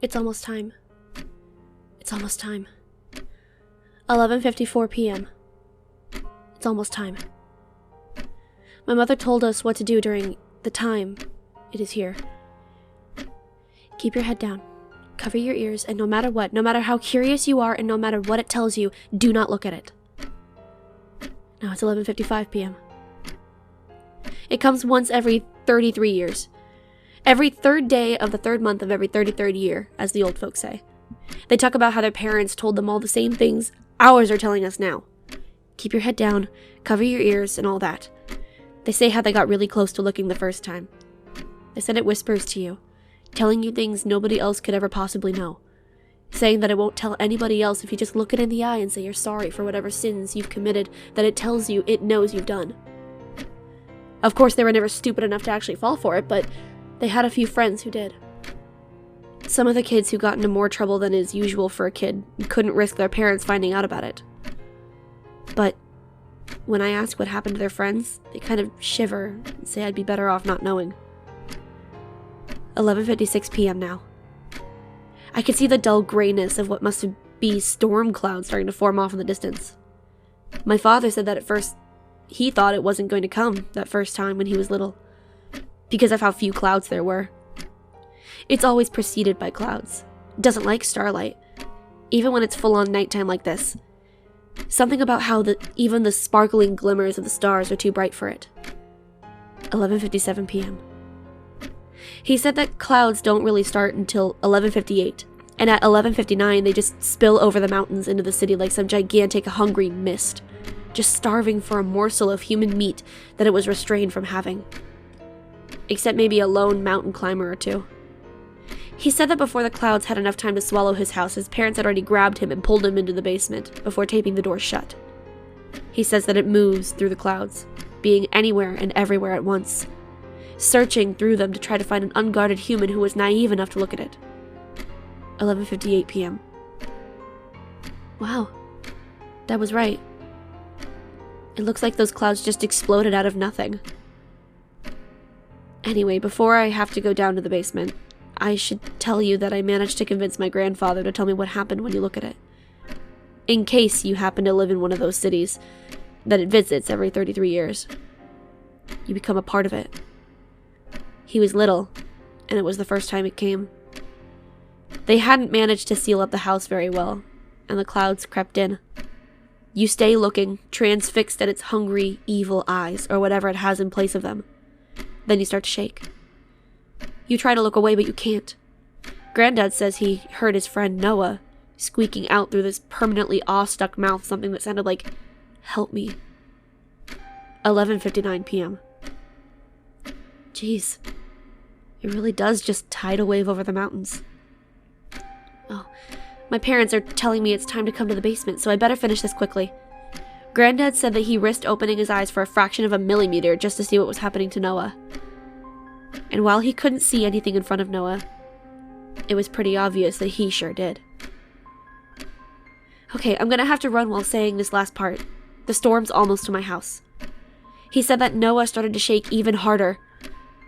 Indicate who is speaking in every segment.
Speaker 1: It's almost time. It's almost time. 11:54 p.m. It's almost time. My mother told us what to do during the time it is here. Keep your head down. Cover your ears, and no matter what, no matter how curious you are, and no matter what it tells you, do not look at it. Now it's 11:55 p.m. It comes once every 33 years. Every third day of the third month of every 33rd year, as the old folks say. They talk about how their parents told them all the same things ours are telling us now. Keep your head down, cover your ears, and all that. They say how they got really close to looking the first time. They said it whispers to you, telling you things nobody else could ever possibly know. Saying that it won't tell anybody else if you just look it in the eye and say you're sorry for whatever sins you've committed that it tells you it knows you've done. Of course, they were never stupid enough to actually fall for it, but they had a few friends who did. Some of the kids who got into more trouble than is usual for a kid couldn't risk their parents finding out about it. But when I ask what happened to their friends, they kind of shiver and say I'd be better off not knowing. 11:56 p.m. now. I can see the dull grayness of what must be storm clouds starting to form off in the distance. My father said that at first he thought it wasn't going to come that first time when he was little, because of how few clouds there were. It's always preceded by clouds. It doesn't like starlight, even when it's full-on nighttime like this. Something about how even the sparkling glimmers of the stars are too bright for it. 11:57 p.m. He said that clouds don't really start until 11:58, and at 11:59 they just spill over the mountains into the city like some gigantic hungry mist, just starving for a morsel of human meat that it was restrained from having. Except maybe a lone mountain climber or two. He said that before the clouds had enough time to swallow his house, his parents had already grabbed him and pulled him into the basement before taping the door shut. He says that it moves through the clouds, being anywhere and everywhere at once, searching through them to try to find an unguarded human who was naive enough to look at it. 11:58 p.m. Wow, that was right. It looks like those clouds just exploded out of nothing. Anyway, before I have to go down to the basement, I should tell you that I managed to convince my grandfather to tell me what happened when you look at it. In case you happen to live in one of those cities that it visits every 33 years. You become a part of it. He was little, and it was the first time it came. They hadn't managed to seal up the house very well, and the clouds crept in. You stay looking, transfixed at its hungry, evil eyes, or whatever it has in place of them. Then you start to shake. You try to look away, but you can't. Granddad says he heard his friend Noah squeaking out through this permanently awe-stuck mouth something that sounded like, "Help me." 11:59 p.m. Jeez. It really does just tidal wave over the mountains. Oh, my parents are telling me it's time to come to the basement, so I better finish this quickly. Granddad said that he risked opening his eyes for a fraction of a millimeter just to see what was happening to Noah. And while he couldn't see anything in front of Noah, it was pretty obvious that he sure did. Okay, I'm gonna have to run while saying this last part. The storm's almost to my house. He said that Noah started to shake even harder,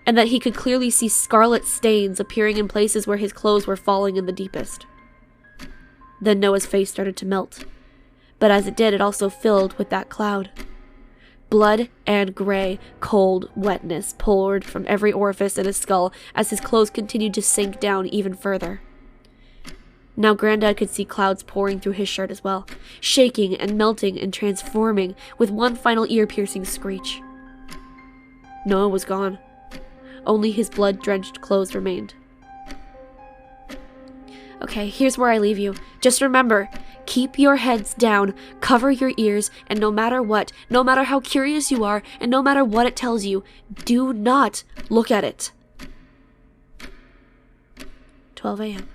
Speaker 1: and that he could clearly see scarlet stains appearing in places where his clothes were falling in the deepest. Then Noah's face started to melt, but as it did, it also filled with that cloud. Blood and gray, cold wetness poured from every orifice in his skull as his clothes continued to sink down even further. Now Granddad could see clouds pouring through his shirt as well, shaking and melting and transforming with one final ear-piercing screech. Noah was gone. Only his blood-drenched clothes remained. Okay, here's where I leave you. Just remember, keep your heads down, cover your ears, and no matter what, no matter how curious you are, and no matter what it tells you, do not look at it. 12 a.m.